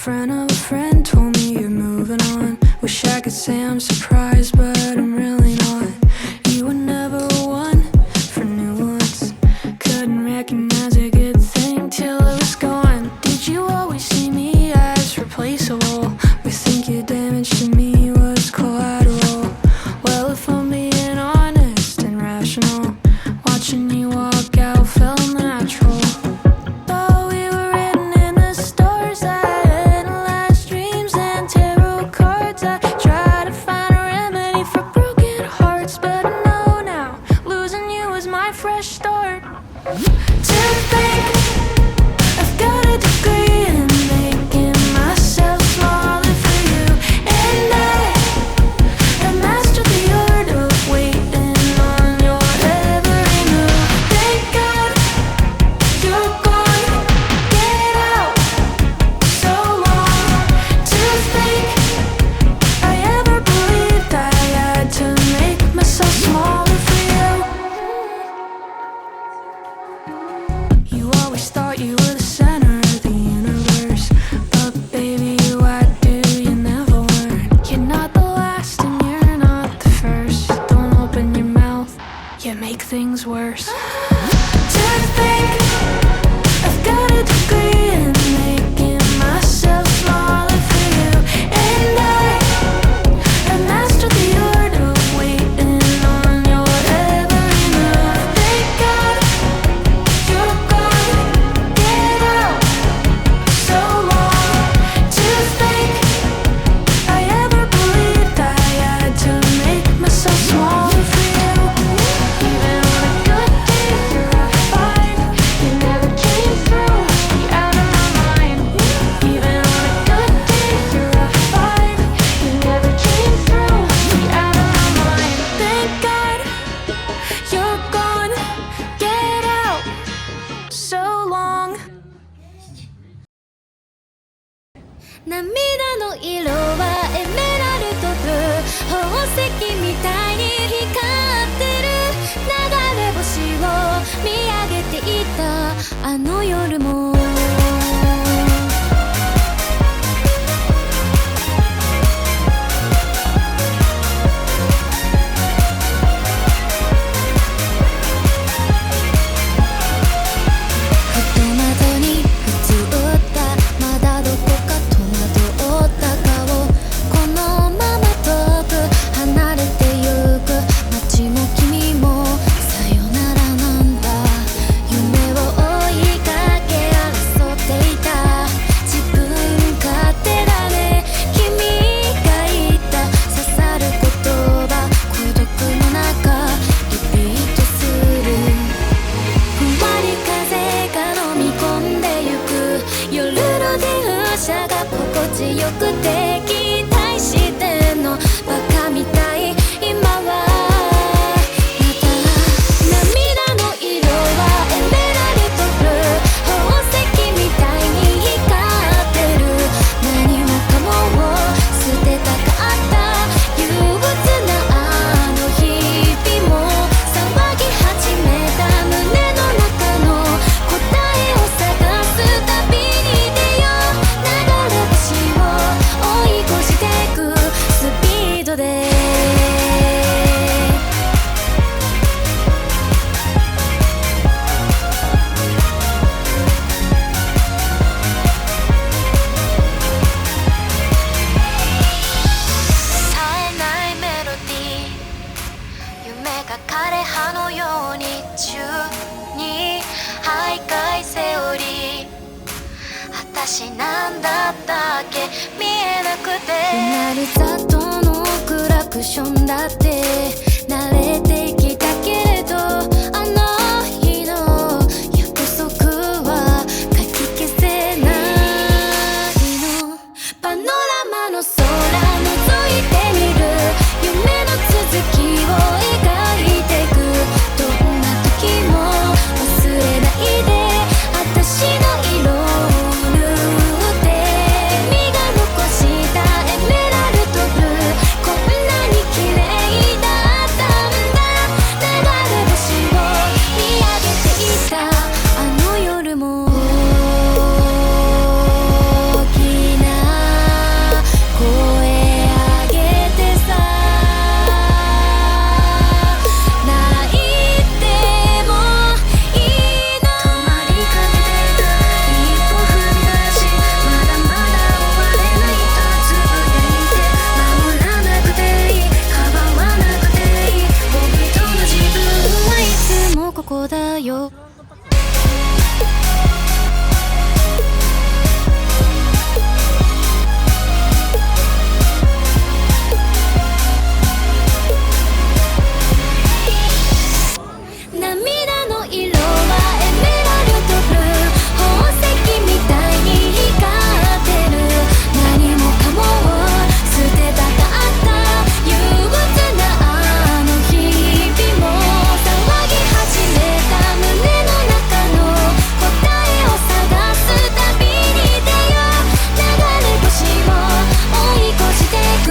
friend of a friend told me you're moving on. Wish I could say I'm surprised, but I'm really not. You were never one for new ones. Couldn't recognize a good thing till it was gone. Did you always see me as replaceable? We think your damage to me was collateral. Well, if I'm being honest and rational, watching you walk out felt natural. Thought we were written in the stars. I had last dreams and tarot cards. I tried to find a remedy for broken hearts, but I know now losing you is my fresh start. To think I've got a degree in making myself smaller for you, and I mastered the art of waiting on your every move. Thank God you're gone. Get out. So long. To think I ever believed I had to make myself smaller for you. You always thought you were the center of the universe, but baby, you lied to, you never were. You're not the last and you're not the first. Don't open your mouth, you make things worse. To think I've got a degree in making myself smaller for you, and I mastered the art of waiting on your every move. Thank God you're gone. Get out. So long. To think I ever believed I had to make myself smaller for you. Even on a good day, you're a five. You never came through. You're out of my mind. Even on a good day, you're a five. You never came through. You're out of my mind. Thank God you're gone. Get out. So long. 涙の色はエメラルドブルー、宝石みたいに光ってる。流れ星を見上げていたあの夜も、ふと窓に映ったまだどこか戸惑った顔、このまま遠く離れてゆく。街も君もさよならなんだ。夢を追いかけ争っていた。自分勝手だね、君が言った刺さる言葉、孤独の中リピートする。ふわり風が飲み込んでゆく。夜の電車が心地よくて、期待してんのバカみたい。今はまた涙の色はエメラルドブルー、宝石みたいに光ってる。何もかもを捨てたかった。憂鬱なあの日々も騒ぎ始めた。胸の中の答えを探す旅に出よう。流れ星を追い越してくスピードで。冴えないメロディー、夢が枯れ葉のように宙に徘徊セオリー。私なんだったっけ、見えなくて。うなるざとのクラクションだって慣れてきたけれど、あの日の約束はかき消せないの。パノラマの空覗いてみる。夢の続きを描いてく。どんな時も忘れないで。私の色を塗って君が残したエメラルドブルー、こんなに綺麗だっこだよ涙の色はエメラルドブルー宝石みたいに光ってる何もかもを捨てたかった憂鬱なあの日々も騒ぎ始めた胸の中の答えを探す旅に出よう流れ星を追い越してく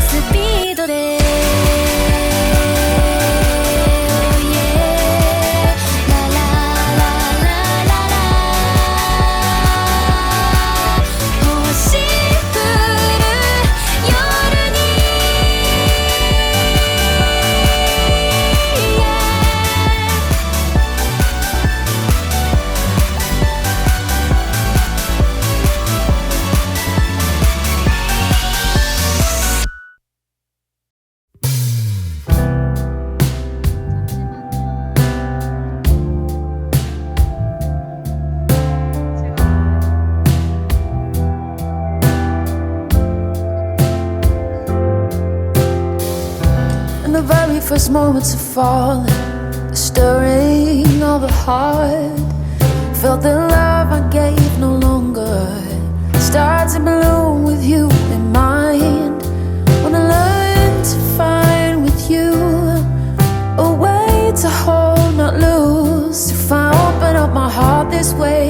スピードでIn the very first moments of falling, the stirring of the heart, felt the love I gave no longer starts to bloom with you in mind. Wanna learn to find with you a way to hold, not lose. If I open up my heart this way,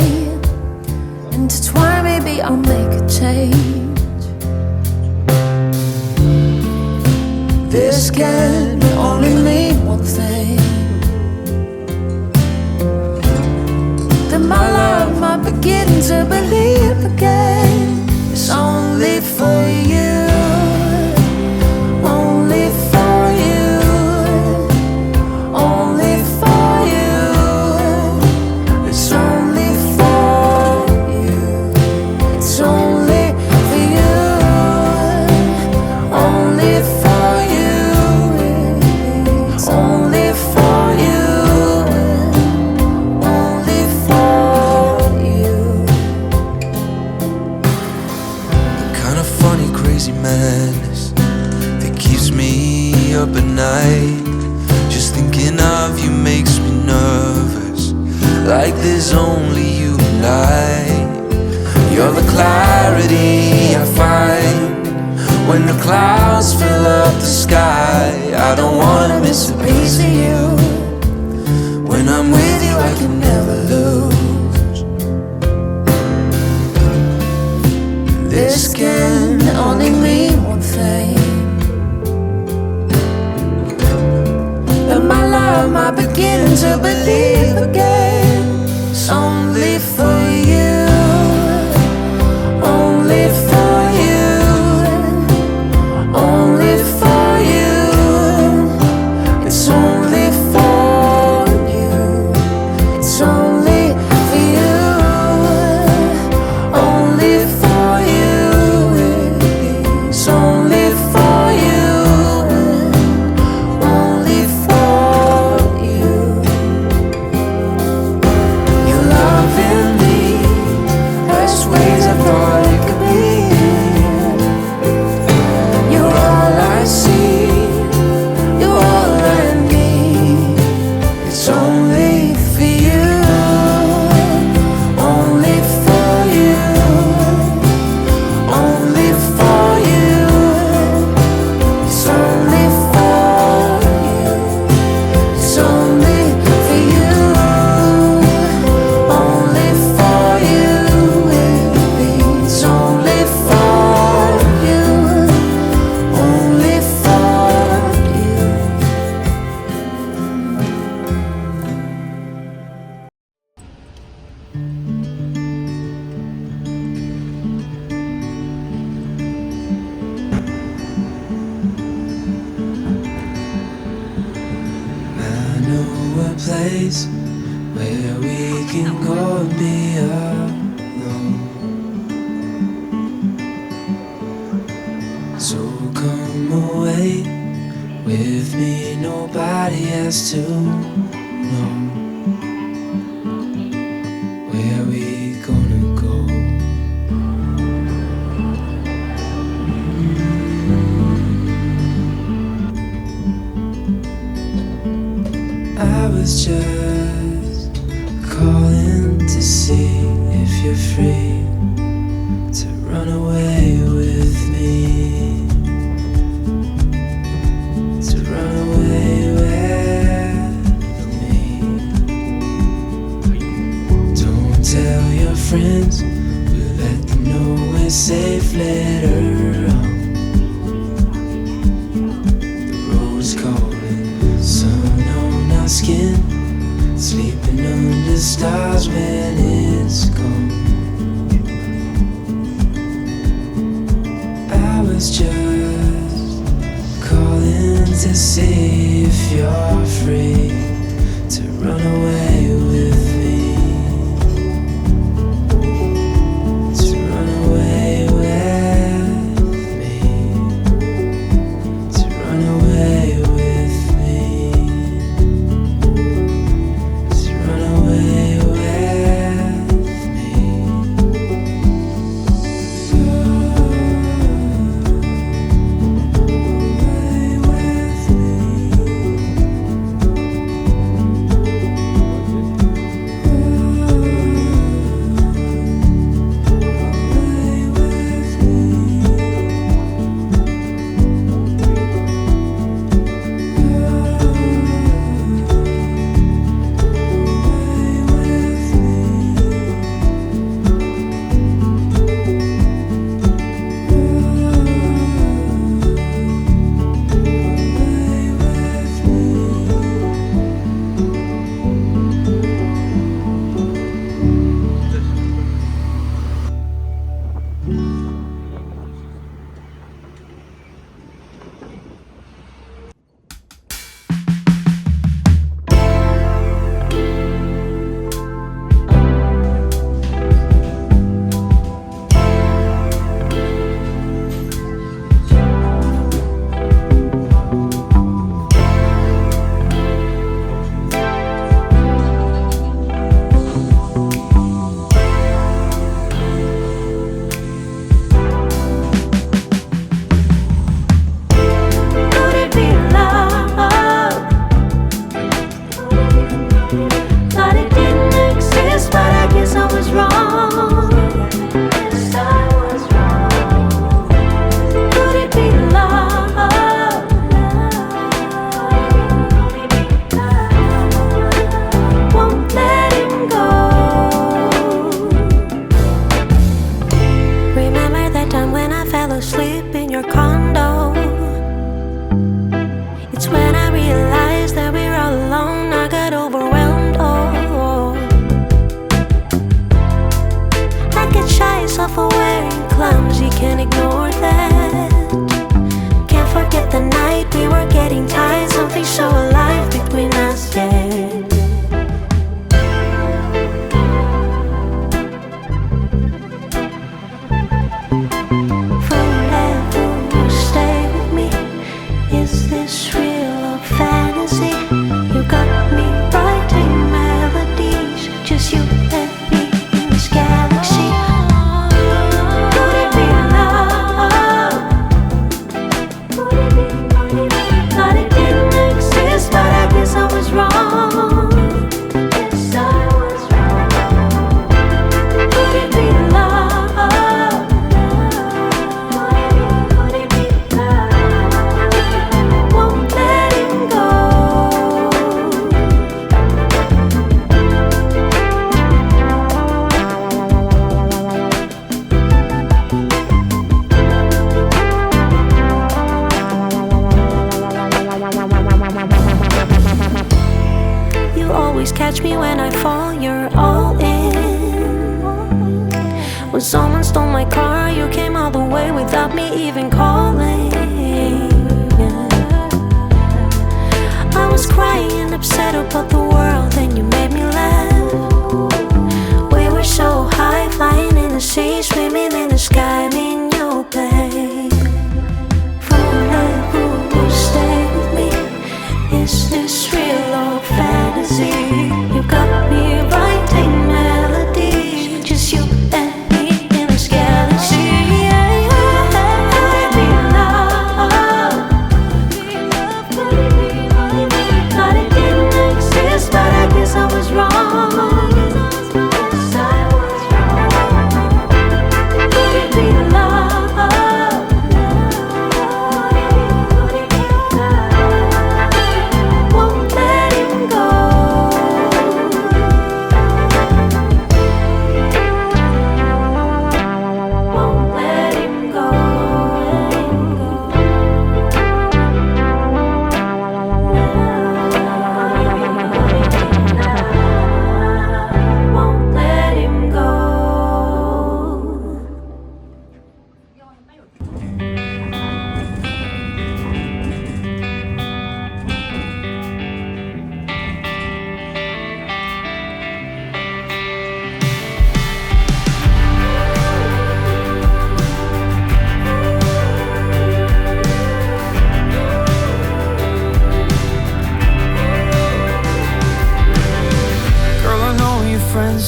intertwine, maybe I'll make a change. This can only mean one thing, that my love might begin to believe again. It's only for you, only for you, only for you. It's only for you, it's only for you, only for you. Only for you, only for you. The kind of funny, crazy madness that keeps me up at night. Just thinking of you makes me nervous, like there's only you and I. You're the clarity I find when the clouds fill up the sky. I don't wanna miss a piece of you. When I'm with you I can never lose. This can only mean one thing, that my love might begin to believe again. It's only for you, only for you, only for you. It's only for you, it's only for you, only for you. It's only for you, only for you. Your love in me, best ways I thought it could be. You're all I see, you're all I need. It's only for you, only for you, only for you. It's only for you, it's only for you, only for you. It's only for you, only for you. I know a place where we can go and be alone. So come away with me, nobody has to know. I was just calling to see if you're free to run away with me, to run away with me. Don't tell your friends, we'll let them know we're safe later on. The road's cold and sun on our skin, sleeping under stars when it's gone. I was just calling to see if you're free to run away with me, to run away with me, to run away with me, to run away with me. catch me when I fall, you're all in. When someone stole my car, you came all the way without me even calling. I was crying and upset about the world, and you made me laugh. We were so high, flying in the sea, swimming in the sky, me and you, babe. Forever will stay with me. Is this real or fantasy? You got me writing melodies, just you and me in this galaxy. Could it be love? But it didn't exist.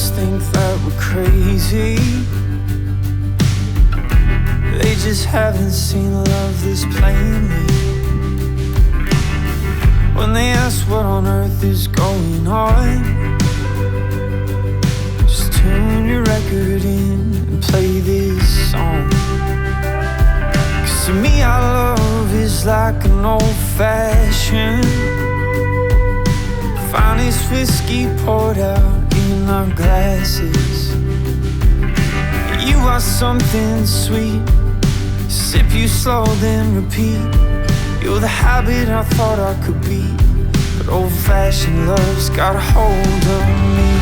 must think that we're crazy. They just haven't seen love this plainly. When they ask what on earth is going on, just tune your record in and play this song. 'Cause to me our love is like an old-fashioned finest whiskey poured out in our glasses. You are something sweet, sip you slow then repeat. You're the habit I thought I could be, but old-fashioned love's got a hold of me.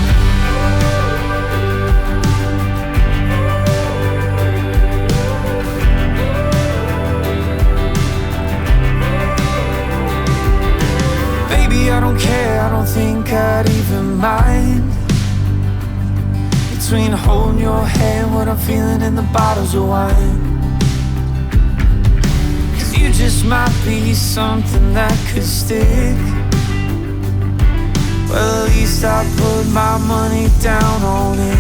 Baby, I don't care, I don't think I'd even mind. Between holding your hand, what I'm feeling in the bottles of wine. You just might be something that could stick. Well, at least I put my money down on it.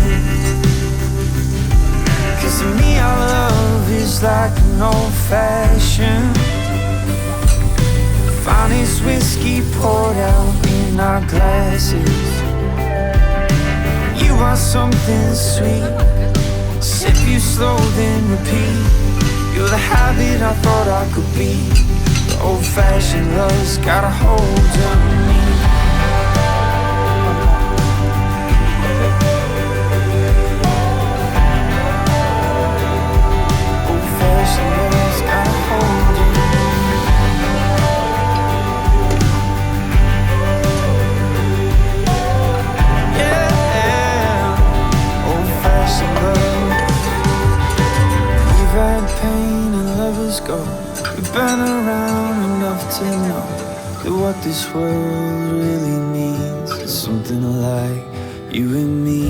'Cause to me our love is like an old-fashioned finest whiskey poured out in our glasses. You are something sweet, sip you slow then repeat. You're the habit I thought I could be, but old-fashioned love's got a hold on me. Old-fashioned love's got a hold on me. Yeah, old-fashioned love. We've had pain and lovers go. We've been around enough to know that what this world really means is something like you and me.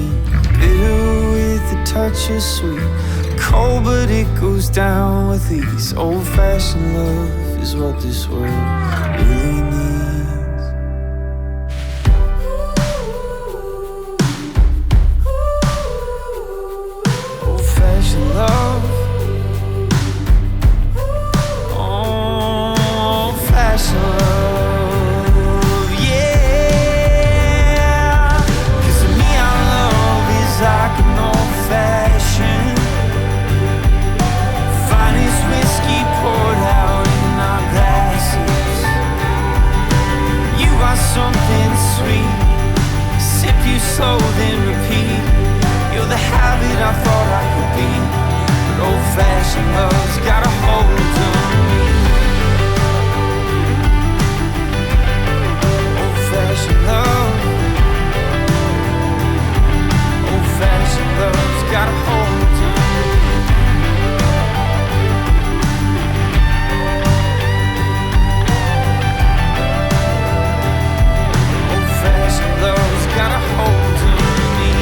Bitter with a touch of sweet, cold but it goes down with ease. Old-fashioned love is what this world really needs. Old-fashioned love. Something sweet, sip you slow then repeat. You're the habit I thought I could be, but old-fashioned love's got a hold on me. Old-fashioned love, old-fashioned love's got a hold on me. Love's got a hold on me.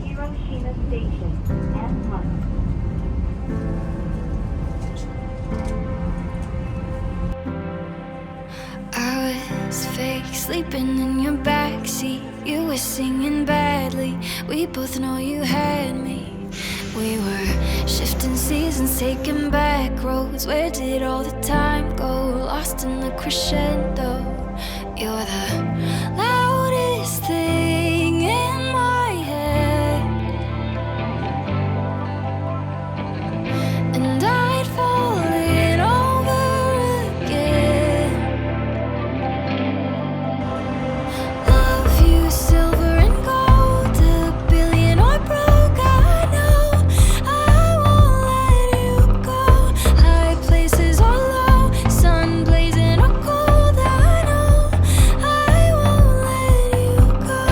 Hiroshima Station and Hunt. I was fake sleeping in your backseat. You were singing badly. We both know you had me. We were shifting seasons, taking back roads. Where did all the time go? Lost in the crescendo. You're the loudest thing in my head, and I'd fall in over again. Love you, silver and gold, a billion or broke. I know I won't let you go. High places or low, sun blazing or cold. I know I won't let you go.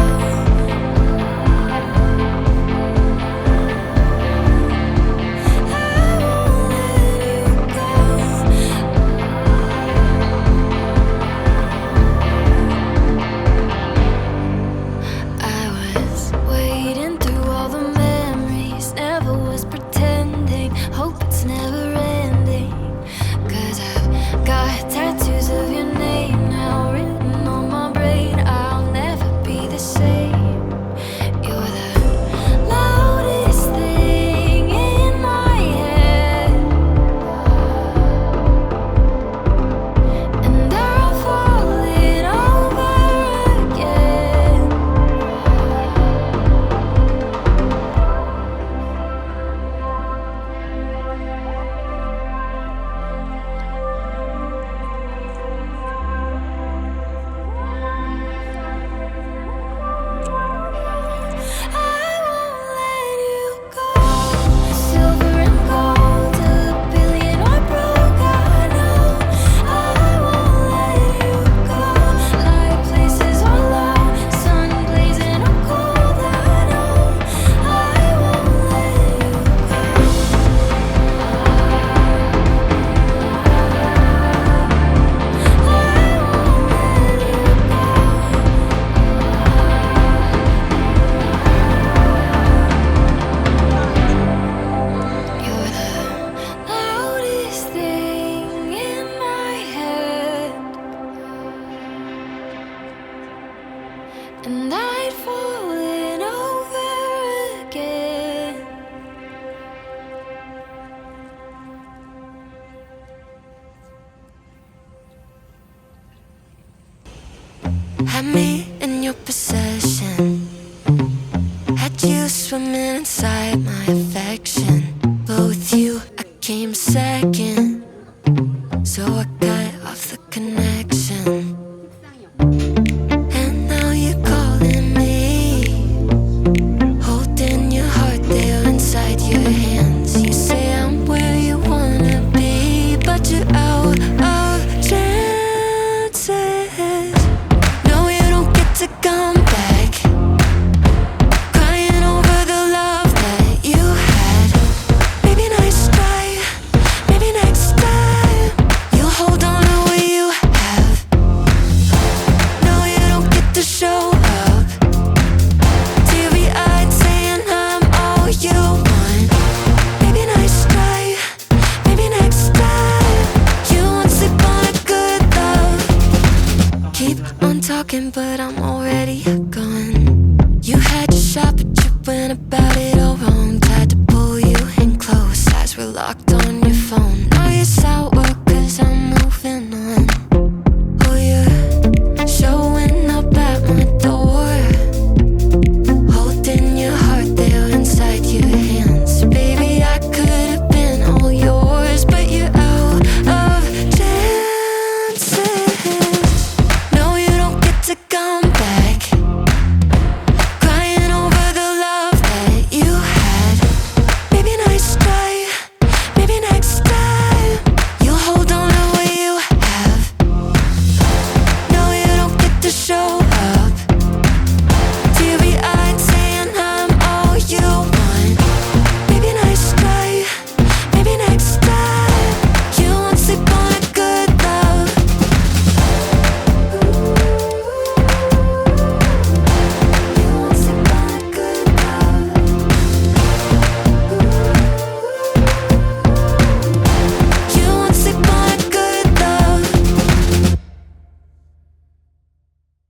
Had me in your possession, had you swimming inside my affection. But with you I came second, so I cut off the connection. And now you're calling me, holding your heart there inside your hands. You say I'm where you wanna be, but you're out of chances. No, you don't get to come back, crying over the love that you had. Maybe nice try, maybe next time you'll hold on to what you have. No, you don't get to show up, teary-eyed saying I'm all you want. Maybe nice try, maybe next time you won't sleep on a good love. Keep on talking, but I'm already gone. You had your shot, but you went about it all wrong. Tried to pull you in close, eyes were locked on your phone. Now you're sour